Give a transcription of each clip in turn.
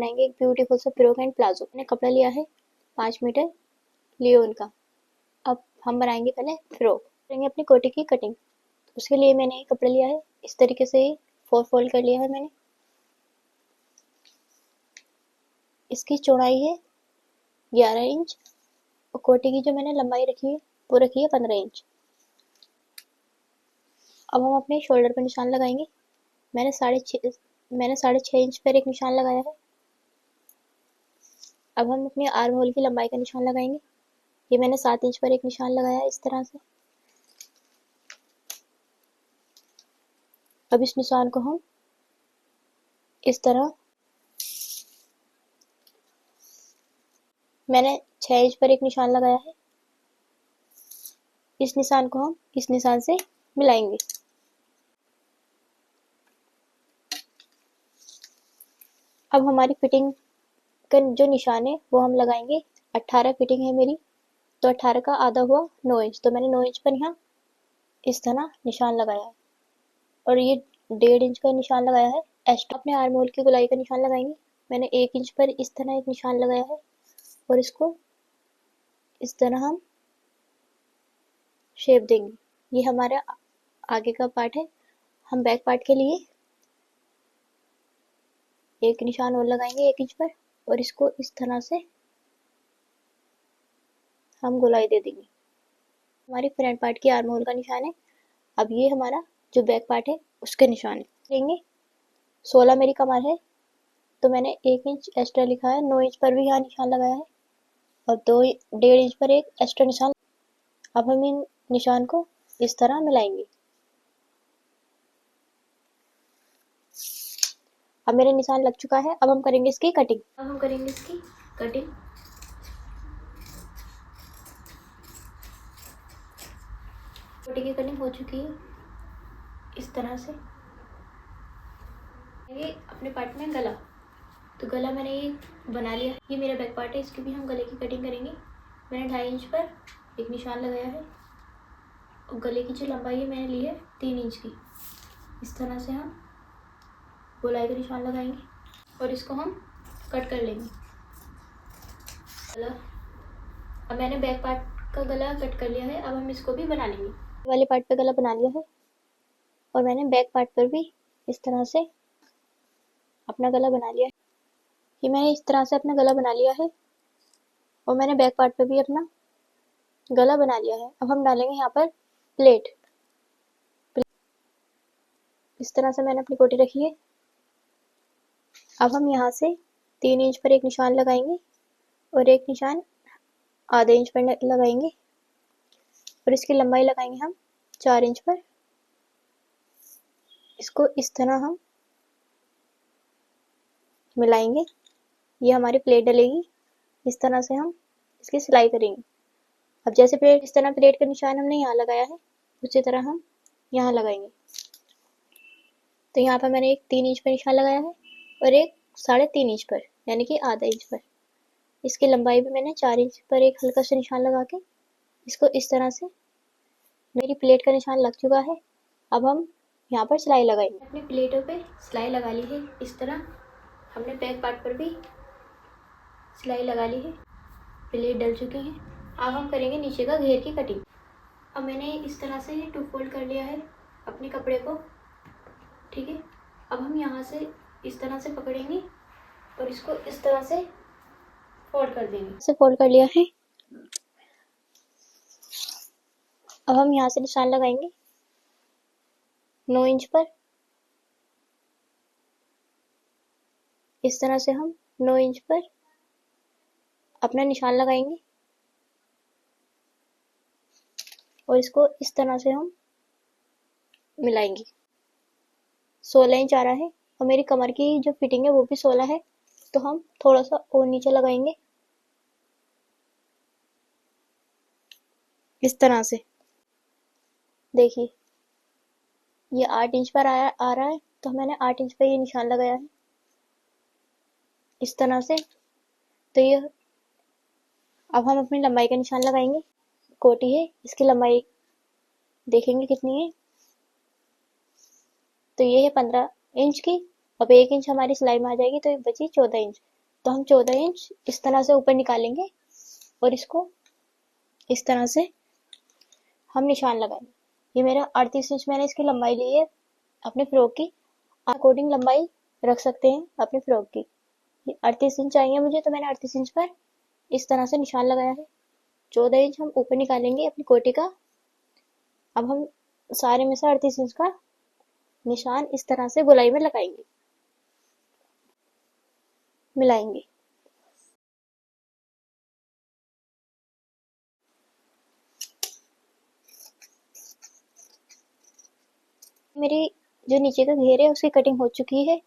बनाएंगे एक ब्यूटीफुल सा फ्रॉक एंड प्लाजो। मैंने कपड़ा लिया है 5 मीटर लियोन का। अब हम बनाएंगे पहले फ्रॉक, करेंगे अपनी कोटी की कटिंग। उसके लिए मैंने कपड़ा लिया है इस तरीके से 4 फोल्ड कर लिया है मैंने। इसकी चौड़ाई है 11 इंच और कोटी की जो मैंने लंबाई रखी है वो रखी है 15 इंच। अब हम अपने शोल्डर पर निशान लगाएंगे। मैंने 6.5 इंच पर एक निशान लगाया है। अब हम अपने आर्म होल की लंबाई का निशान लगाएंगे। ये मैंने 7 इंच पर एक निशान लगाया है इस तरह से। अब इस निशान को हम इस तरह, मैंने 6 इंच पर एक निशान लगाया है। इस निशान को हम इस निशान से मिलाएंगे। अब हमारी फिटिंग का जो निशान है वो हम लगाएंगे। 18 फिटिंग है मेरी, तो 18 का आधा हुआ 9 इंच, तो मैंने 9 इंच पर यहाँ इस तरह निशान लगाया है। और ये 1.5 इंच का निशान लगाया है एक्स्ट्रा। अपने आर्म होल की गोलाई का निशान लगाएंगे। मैंने 1 इंच पर इस तरह एक निशान लगाया है और इसको इस तरह हम शेप देंगे। ये हमारा आगे का पार्ट है। हम बैक पार्ट के लिए एक निशान और लगाएंगे 1 इंच पर और इसको इस तरह से हम गोलाई दे देंगे। हमारी फ्रंट पार्ट की आर्म होल का निशान है। अब ये हमारा जो बैक पार्ट है उसके निशान लेंगे। 16 मेरी कमर है, तो मैंने 1 इंच एक्स्ट्रा लिखा है। 9 इंच पर भी यहाँ निशान लगाया है और 1.5 इंच पर एक एक्स्ट्रा निशान। अब हम इन निशान को इस तरह मिलाएंगे। अब मेरे निशान लग चुका है। अब हम करेंगे इसकी कटिंग। कोटी की कटिंग हो चुकी है इस तरह से। ये अपने पार्ट में गला, तो गला मैंने ये बना लिया। ये मेरा बैक पार्ट है, इसकी भी हम गले की कटिंग करेंगे। मैंने 2.5 इंच पर एक निशान लगाया है और गले की जो लंबाई है मैंने ली है 3 इंच की। इस तरह से हम गोलाई का निशान लगाएंगे और इसको हम कट कर लेंगे गला। अब मैंने बैक पार्ट का गला कट कर लिया है। अब हम इसको भी बना लेंगे। वाले पार्ट पे गला बना लिया है और मैंने बैक पार्ट पर भी इस तरह से अपना गला बना लिया है। ये मैंने इस तरह से अपना गला बना लिया है और मैंने बैक पार्ट पे भी अपना गला बना लिया है। अब हम डालेंगे यहाँ पर प्लेट। इस तरह से मैंने अपनी कोटी रखी है। अब हम यहाँ से 3 इंच पर एक निशान लगाएंगे और एक निशान आधे इंच पर लगाएंगे और इसकी लंबाई लगाएंगे हम 4 इंच पर। इसको इस तरह हम मिलाएंगे। ये हमारी प्लेट डलेगी। इस तरह से हम इसकी सिलाई करेंगे। अब जैसे प्लेट, इस तरह प्लेट का निशान हमने यहाँ लगाया है उसी तरह हम यहाँ लगाएंगे। तो यहाँ पर मैंने एक 3 इंच पर निशान लगाया है और एक 3.5 इंच पर, यानी कि आधा इंच पर। इसकी लंबाई भी मैंने 4 इंच पर एक हल्का सा निशान लगा के इसको इस तरह से, मेरी प्लेट का निशान लग चुका है। अब हम यहाँ पर सिलाई लगाएंगे। अपनी प्लेटों पे सिलाई लगा ली है इस तरह। हमने बैक पार्ट पर भी सिलाई लगा ली है। प्लेट डल चुकी है। अब हम करेंगे नीचे का घेर की कटिंग। अब मैंने इस तरह से 2 फोल्ड कर लिया है अपने कपड़े को, ठीक है। अब हम यहाँ से इस तरह से पकड़ेंगे और इसको इस तरह से फोल्ड कर देंगे। इसे फोल्ड कर लिया है। अब हम यहाँ से निशान लगाएंगे 9 इंच पर। इस तरह से हम 9 इंच पर अपना निशान लगाएंगे और इसको इस तरह से हम मिलाएंगे। 16 इंच आ रहा है और मेरी कमर की जो फिटिंग है वो भी 16 है, तो हम थोड़ा सा और नीचे लगाएंगे इस तरह से। देखिए ये 8 इंच पर आ रहा है, तो मैंने 8 इंच पर ये निशान लगाया है इस तरह से। तो ये अब हम अपनी लंबाई का निशान लगाएंगे। कोटी है, इसकी लंबाई देखेंगे कितनी है। तो ये है 15 इंच की। अब 1 इंच हमारी सिलाई में आ जाएगी, तो ये बची 14 इंच। तो हम 14 इंच इस तरह से ऊपर निकालेंगे और इसको इस तरह से हम निशान लगाएंगे। ये मेरा 38 इंच मैंने इसकी लंबाई ली है अपने फ्रॉक की। अकॉर्डिंग लंबाई रख सकते हैं अपने फ्रॉक की। 38 इंच चाहिए मुझे, तो मैंने 38 इंच पर इस तरह से निशान लगाया है। 14 इंच हम ऊपर निकालेंगे अपनी कोटी का। अब हम सारे में से 38 इंच का निशान इस तरह से गोलाई में लगाएंगे, मिलाएंगे। मेरी जो नीचे का घेर है उसकी कटिंग हो चुकी है।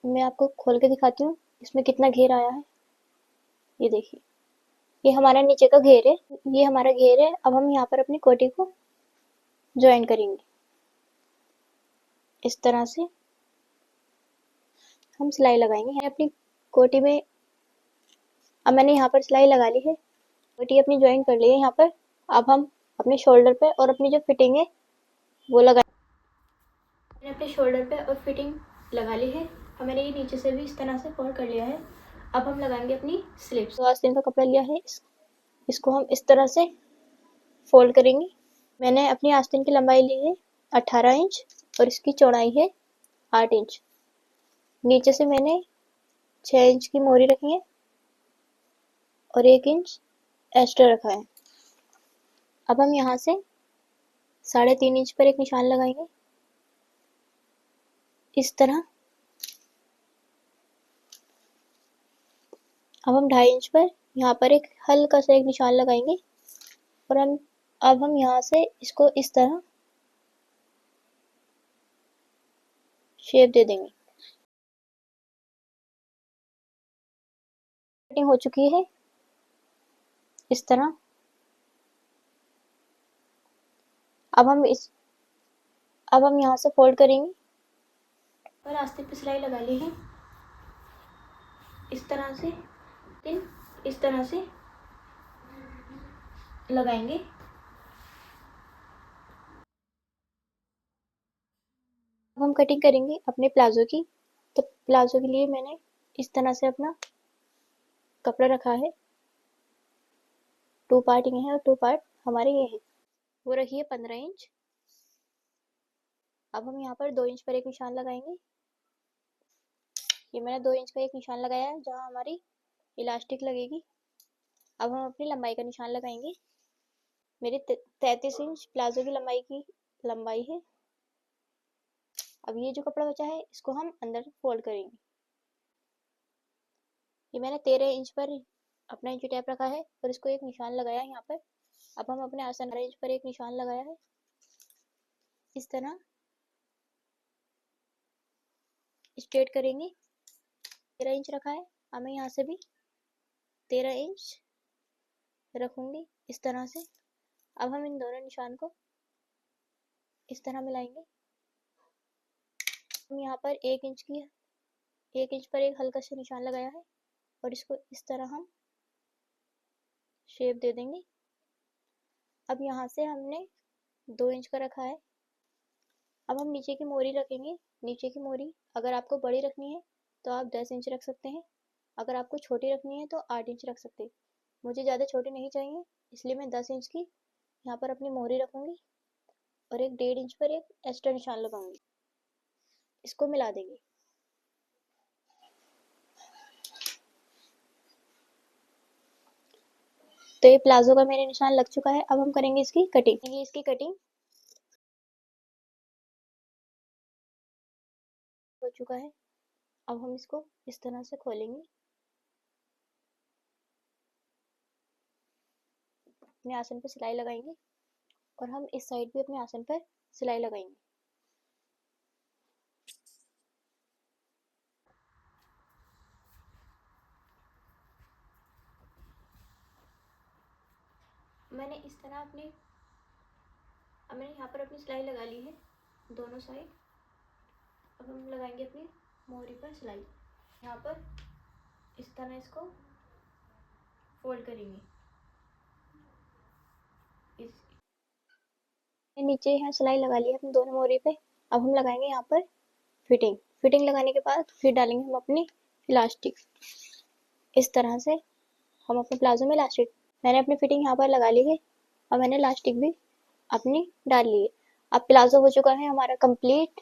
मैं आपको खोल के दिखाती हूँ इसमें कितना घेर आया है। ये देखिए, ये हमारा नीचे का घेर है, ये हमारा घेर है। अब हम यहाँ पर अपनी कोटी को ज्वाइन करेंगे इस तरह से। हम सिलाई लगाएंगे अपनी कोटी में। अब मैंने यहाँ पर सिलाई लगा ली है, कोटी अपनी ज्वाइन कर ली है यहाँ पर। अब हम अपने शोल्डर पे और अपनी जो फिटिंग है वो लगा, मैंने अपने शोल्डर पे और फिटिंग लगा ली है। अब मैंने ये नीचे से भी इस तरह से फोल्ड कर लिया है। अब हम लगाएंगे अपनी स्लीव्स। तो आस्तीन का कपड़ा लिया है, इसको हम इस तरह से फोल्ड करेंगे। मैंने अपनी आस्तीन की लंबाई ली है 18 इंच और इसकी चौड़ाई है 8 इंच। नीचे से मैंने 6 इंच की मोरी रखी है और 1 इंच एक्स्ट्रा रखा है। अब हम यहाँ से 3.5 इंच पर एक निशान लगाएंगे इस तरह। अब हम 2.5 इंच पर यहाँ पर एक हल्का सा एक निशान लगाएंगे और अब हम यहाँ से इसको इस तरह शेप दे देंगे। कटिंग हो चुकी है इस तरह। अब हम यहाँ से फोल्ड करेंगे और आस्तीन पे सिलाई लगा ली है इस तरह से। इस तरह से लगाएंगे। अब हम कटिंग करेंगे अपने प्लाजो की। तो प्लाजो के लिए मैंने इस तरह से अपना कपड़ा रखा है। 2 पार्ट ये हैं और 2 पार्ट हमारे ये हैं। वो रखी है 15 इंच। अब हम यहाँ पर 2 इंच पर एक निशान लगाएंगे। ये मैंने 2 इंच का एक निशान लगाया है जहाँ हमारी इलास्टिक लगेगी। अब हम अपनी लंबाई का निशान लगाएंगे। मेरी 33 इंच प्लाजो की लंबाई है। अब ये जो कपड़ा बचा है इसको हम अंदर फोल्ड करेंगे। ये मैंने 13 इंच पर अपना इंची टेप रखा है और इसको एक निशान लगाया है यहाँ पर। अब हम अपने आसन इंच पर एक निशान लगाया है इस तरह स्ट्रेट करेंगे। 13 इंच रखा है। अब मैं यहाँ से भी 13 इंच रखूंगी इस तरह से। अब हम इन दोनों निशान को इस तरह मिलाएंगे। हम यहाँ पर 1 इंच पर एक हल्का सा निशान लगाया है और इसको इस तरह हम शेप दे देंगे। अब यहाँ से हमने 2 इंच का रखा है। अब हम नीचे की मोरी रखेंगे। नीचे की मोरी अगर आपको बड़ी रखनी है तो आप 10 इंच रख सकते हैं। अगर आपको छोटी रखनी है तो 8 इंच रख सकते हैं। मुझे ज़्यादा छोटी नहीं चाहिए, इसलिए मैं 10 इंच की यहाँ पर अपनी मोरी रखूंगी और एक 1.5 इंच पर एक एक्स्ट्रा निशान लगाऊंगी। इसको मिला देंगे। तो ये प्लाजो का मेरे निशान लग चुका है। अब हम करेंगे इसकी कटिंग हो चुका है। अब हम इसको इस तरह से खोलेंगे, अपने आसन पर सिलाई लगाएंगे और हम इस साइड भी अपने आसन पर सिलाई लगाएंगे। मैंने इस तरह अब मैंने यहाँ पर अपनी सिलाई लगा ली है दोनों साइड। अब हम लगाएंगे अपनी मोहरी पर सिलाई। यहाँ पर इस तरह इसको फोल्ड करेंगे। इस नीचे यहाँ सिलाई लगा ली है अपनी दोनों मोहरी पे। अब हम लगाएंगे यहाँ पर फिटिंग लगाने के बाद फिर डालेंगे हम अपनी इलास्टिक। इस तरह से हम अपने प्लाजो में इलास्टिक, मैंने अपनी फिटिंग यहाँ पर लगा ली है और मैंने इलास्टिक भी अपनी डाल ली है। अब प्लाजो हो चुका है हमारा कंप्लीट।